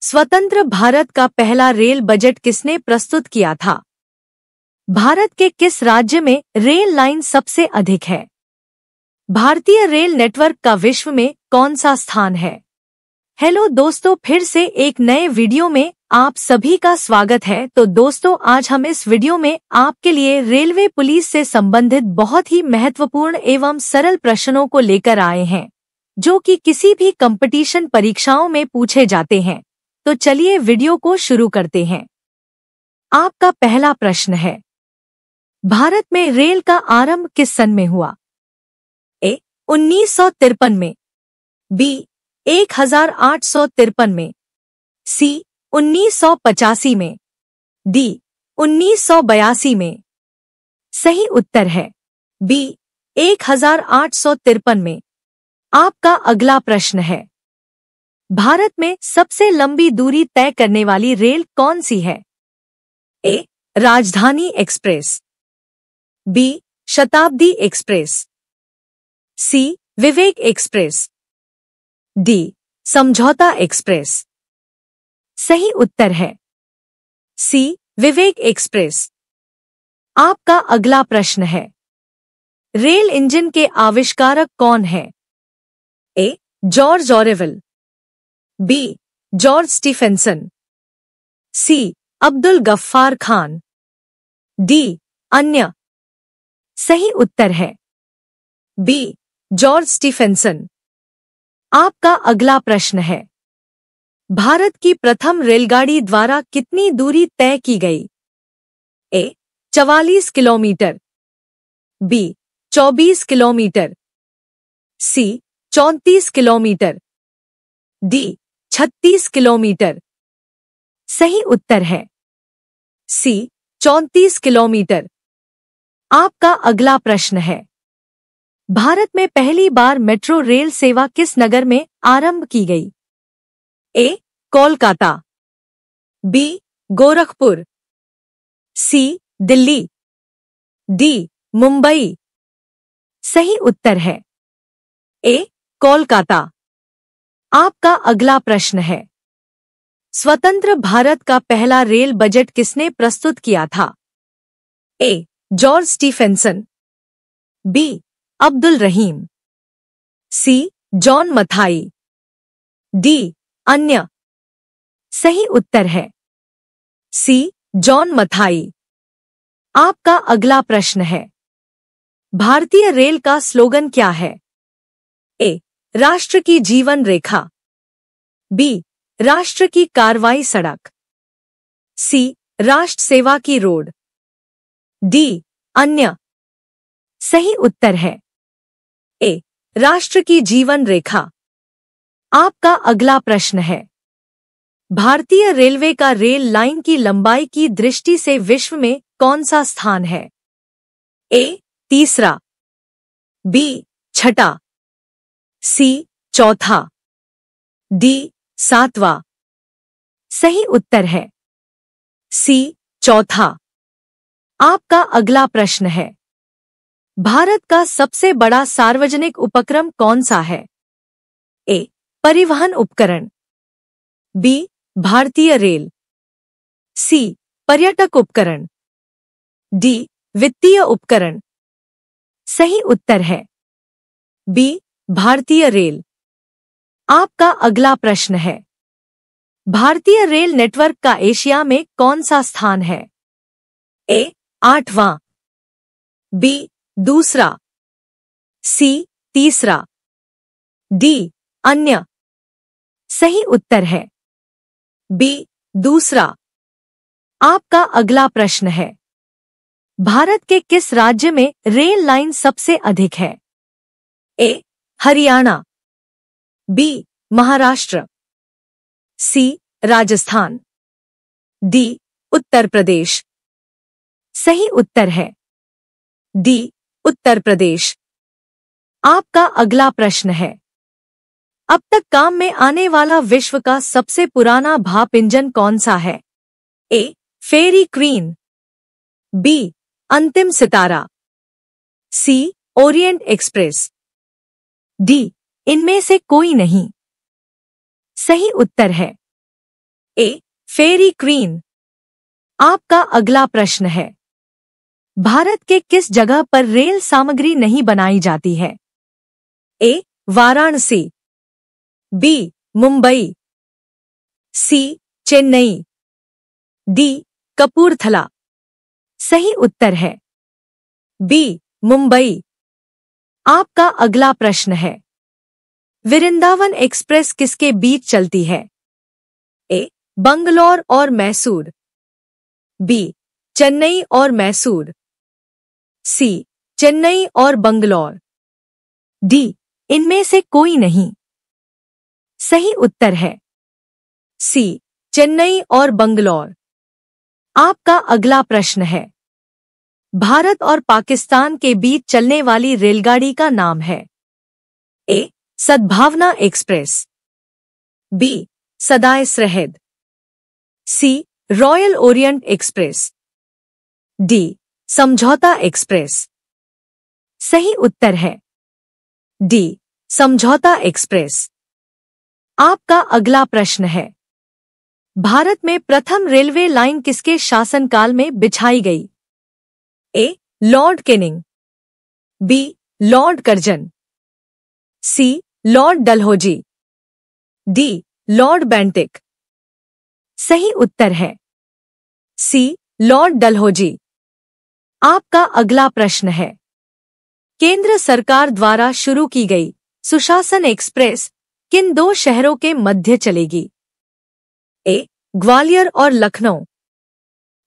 स्वतंत्र भारत का पहला रेल बजट किसने प्रस्तुत किया था? भारत के किस राज्य में रेल लाइन सबसे अधिक है? भारतीय रेल नेटवर्क का विश्व में कौन सा स्थान है? हेलो दोस्तों, फिर से एक नए वीडियो में आप सभी का स्वागत है। तो दोस्तों, आज हम इस वीडियो में आपके लिए रेलवे पुलिस से संबंधित बहुत ही महत्वपूर्ण एवं सरल प्रश्नों को लेकर आए हैं, जो कि किसी भी कंपटीशन परीक्षाओं में पूछे जाते हैं। तो चलिए वीडियो को शुरू करते हैं। आपका पहला प्रश्न है, भारत में रेल का आरंभ किस सन में हुआ? ए 1953 में, बी 1853 में, सी 1985 में, डी 1982 में। सही उत्तर है बी 1853 में। आपका अगला प्रश्न है, भारत में सबसे लंबी दूरी तय करने वाली रेल कौन सी है? ए राजधानी एक्सप्रेस, बी शताब्दी एक्सप्रेस, सी विवेक एक्सप्रेस, डी समझौता एक्सप्रेस। सही उत्तर है सी विवेक एक्सप्रेस। आपका अगला प्रश्न है, रेल इंजन के आविष्कारक कौन है? A George Orwell, B George Stephenson, C Abdul Ghaffar Khan, D अन्य। सही उत्तर है बी जॉर्ज स्टीफेंसन। आपका अगला प्रश्न है, भारत की प्रथम रेलगाड़ी द्वारा कितनी दूरी तय की गई? ए 44 किलोमीटर, बी 24 किलोमीटर, सी 34 किलोमीटर, डी 36 किलोमीटर। सही उत्तर है सी 34 किलोमीटर। आपका अगला प्रश्न है, भारत में पहली बार मेट्रो रेल सेवा किस नगर में आरंभ की गई? ए कोलकाता, बी गोरखपुर, सी दिल्ली, डी मुंबई। सही उत्तर है ए कोलकाता। आपका अगला प्रश्न है, स्वतंत्र भारत का पहला रेल बजट किसने प्रस्तुत किया था? A George Stephenson, B Abdul Rahim, C John Mathai, D अन्य। सही उत्तर है सी जॉन मथाई। आपका अगला प्रश्न है, भारतीय रेल का स्लोगन क्या है? ए राष्ट्र की जीवन रेखा, बी राष्ट्र की कार्रवाई सड़क, सी राष्ट्र सेवा की रोड, डी अन्य। सही उत्तर है ए राष्ट्र की जीवन रेखा। आपका अगला प्रश्न है, भारतीय रेलवे का रेल लाइन की लंबाई की दृष्टि से विश्व में कौन सा स्थान है? ए तीसरा, बी छठा, सी चौथा, डी सातवां। सही उत्तर है सी चौथा। आपका अगला प्रश्न है, भारत का सबसे बड़ा सार्वजनिक उपक्रम कौन सा है? ए परिवहन उपकरण, बी भारतीय रेल, सी पर्यटक उपकरण, डी वित्तीय उपकरण। सही उत्तर है बी भारतीय रेल। आपका अगला प्रश्न है, भारतीय रेल नेटवर्क का एशिया में कौन सा स्थान है? ए 8वां, बी दूसरा, सी तीसरा, डी अन्य। सही उत्तर है बी दूसरा। आपका अगला प्रश्न है, भारत के किस राज्य में रेल लाइन सबसे अधिक है? ए हरियाणा, बी महाराष्ट्र, सी राजस्थान, डी उत्तर प्रदेश। सही उत्तर है डी उत्तर प्रदेश। आपका अगला प्रश्न है, अब तक काम में आने वाला विश्व का सबसे पुराना भाप इंजन कौन सा है? ए फेरी क्वीन, बी अंतिम सितारा, सी ओरिएंट एक्सप्रेस, डी इनमें से कोई नहीं। सही उत्तर है ए फेरी क्वीन। आपका अगला प्रश्न है, भारत के किस जगह पर रेल सामग्री नहीं बनाई जाती है? ए वाराणसी, बी मुंबई, सी चेन्नई, डी कपूरथला। सही उत्तर है बी मुंबई। आपका अगला प्रश्न है, वृंदावन एक्सप्रेस किसके बीच चलती है? ए बंगलौर और मैसूर, बी चेन्नई और मैसूर, सी चेन्नई और बंगलौर, डी इनमें से कोई नहीं। सही उत्तर है सी चेन्नई और बंगलौर। आपका अगला प्रश्न है, भारत और पाकिस्तान के बीच चलने वाली रेलगाड़ी का नाम है? ए सद्भावना एक्सप्रेस, बी सदाए सरहद, सी रॉयल ओरिएंट एक्सप्रेस, डी समझौता एक्सप्रेस। सही उत्तर है डी समझौता एक्सप्रेस। आपका अगला प्रश्न है, भारत में प्रथम रेलवे लाइन किसके शासनकाल में बिछाई गई? A lord Canning, B lord Curzon, C lord Dalhousie, D lord Bentinck. सही उत्तर है सी लॉर्ड डलहौजी। आपका अगला प्रश्न है, केंद्र सरकार द्वारा शुरू की गई सुशासन एक्सप्रेस किन दो शहरों के मध्य चलेगी? ए ग्वालियर और लखनऊ,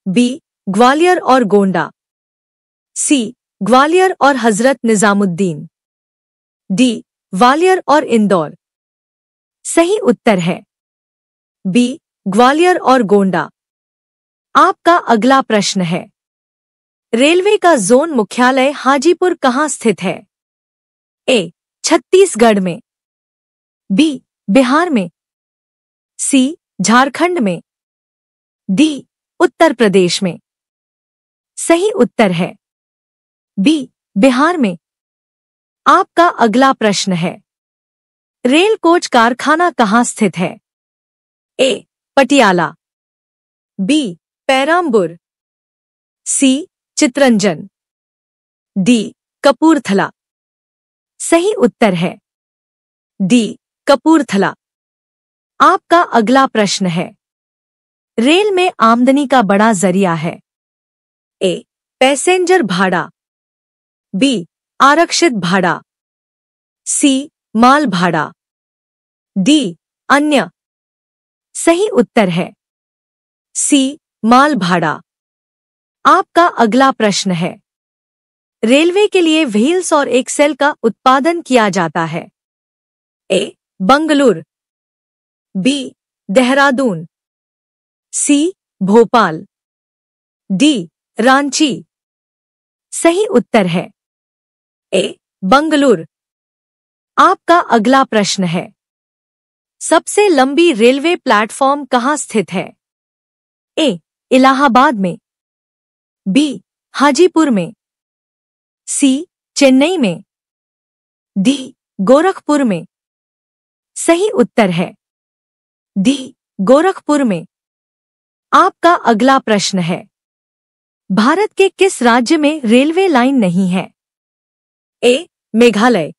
बी ग्वालियर और गोंडा, सी ग्वालियर और हजरत निजामुद्दीन, डी ग्वालियर और इंदौर। सही उत्तर है बी ग्वालियर और गोंडा। आपका अगला प्रश्न है, रेलवे का जोन मुख्यालय हाजीपुर कहाँ स्थित है? ए छत्तीसगढ़ में, बी बिहार में, सी झारखंड में, डी उत्तर प्रदेश में। सही उत्तर है बी बिहार में। आपका अगला प्रश्न है, रेल कोच कारखाना कहाँ स्थित है? ए पटियाला, बी पेराम्बुर, सी चितरंजन, डी कपूरथला। सही उत्तर है डी कपूरथला। आपका अगला प्रश्न है, रेल में आमदनी का बड़ा जरिया है? ए पैसेंजर भाड़ा, बी आरक्षित भाड़ा, सी माल भाड़ा, डी अन्य। सही उत्तर है सी माल भाड़ा। आपका अगला प्रश्न है, रेलवे के लिए व्हील्स और एक्सेल का उत्पादन किया जाता है? ए बंगलुरु, बी देहरादून, सी भोपाल, डी रांची। सही उत्तर है ए बंगलुरु। आपका अगला प्रश्न है, सबसे लंबी रेलवे प्लेटफॉर्म कहाँ स्थित है? ए इलाहाबाद में, बी हाजीपुर में, सी चेन्नई में, डी गोरखपुर में। सही उत्तर है डी गोरखपुर में। आपका अगला प्रश्न है, भारत के किस राज्य में रेलवे लाइन नहीं है? ए मेघालय,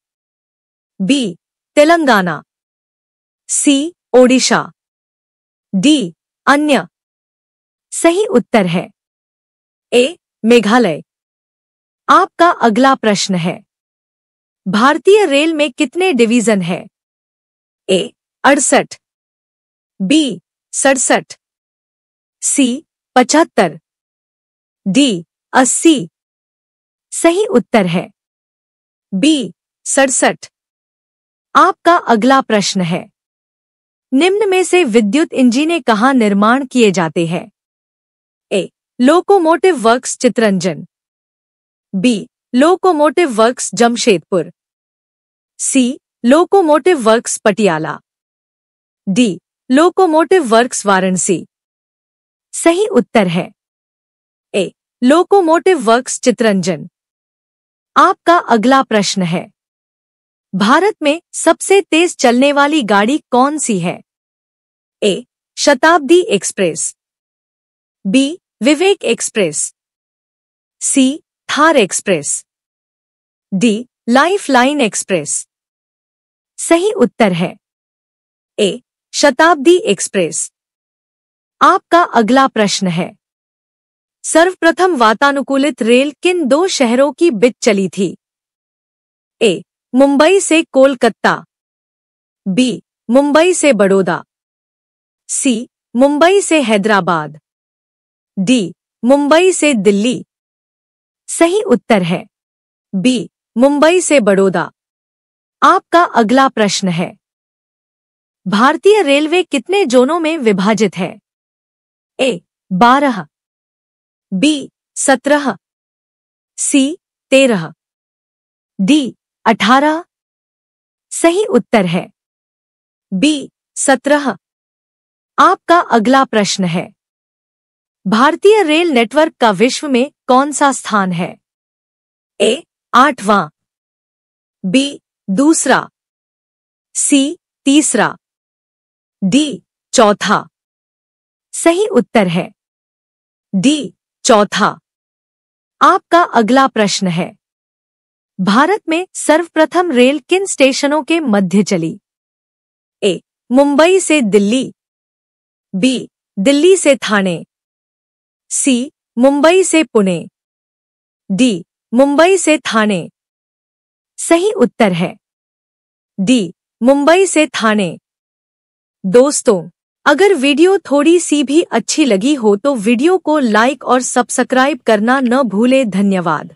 बी तेलंगाना, सी ओडिशा, डी अन्य। सही उत्तर है ए मेघालय। आपका अगला प्रश्न है, भारतीय रेल में कितने डिवीजन है? ए 68, बी 67, सी 75, डी 80। सही उत्तर है बी 67। आपका अगला प्रश्न है, निम्न में से विद्युत इंजनें कहाँ निर्माण किए जाते हैं? A locomotive works Chittaranjan, B locomotive works Jamshedpur, C locomotive works Patiala, D locomotive works Varanasi. सही उत्तर है ए लोकोमोटिव वर्क्स चितरंजन। आपका अगला प्रश्न है, भारत में सबसे तेज चलने वाली गाड़ी कौन सी है? A Shatabdi express, B Vivek express, C Thar express, D lifeline express. सही उत्तर है ए शताब्दी एक्सप्रेस। आपका अगला प्रश्न है, सर्वप्रथम वातानुकूलित रेल किन 2 शहरों की बीच चली थी? ए मुंबई से कोलकाता, बी मुंबई से बड़ौदा, सी मुंबई से हैदराबाद, डी मुंबई से दिल्ली। सही उत्तर है बी मुंबई से बड़ौदा। आपका अगला प्रश्न है, भारतीय रेलवे कितने जोनों में विभाजित है? ए 12, बी 17, सी 13, डी 18। सही उत्तर है बी 17। आपका अगला प्रश्न है, भारतीय रेल नेटवर्क का विश्व में कौन सा स्थान है? ए 8वां, बी 2, सी 3, डी 4। सही उत्तर है डी 4। आपका अगला प्रश्न है, भारत में सर्वप्रथम रेल किन स्टेशनों के मध्य चली? ए मुंबई से दिल्ली, बी दिल्ली से ठाणे, सी मुंबई से पुणे, डी मुंबई से ठाणे। सही उत्तर है डी मुंबई से ठाणे। दोस्तों, अगर वीडियो थोड़ी सी भी अच्छी लगी हो तो वीडियो को लाइक और सब्सक्राइब करना न भूलें। धन्यवाद।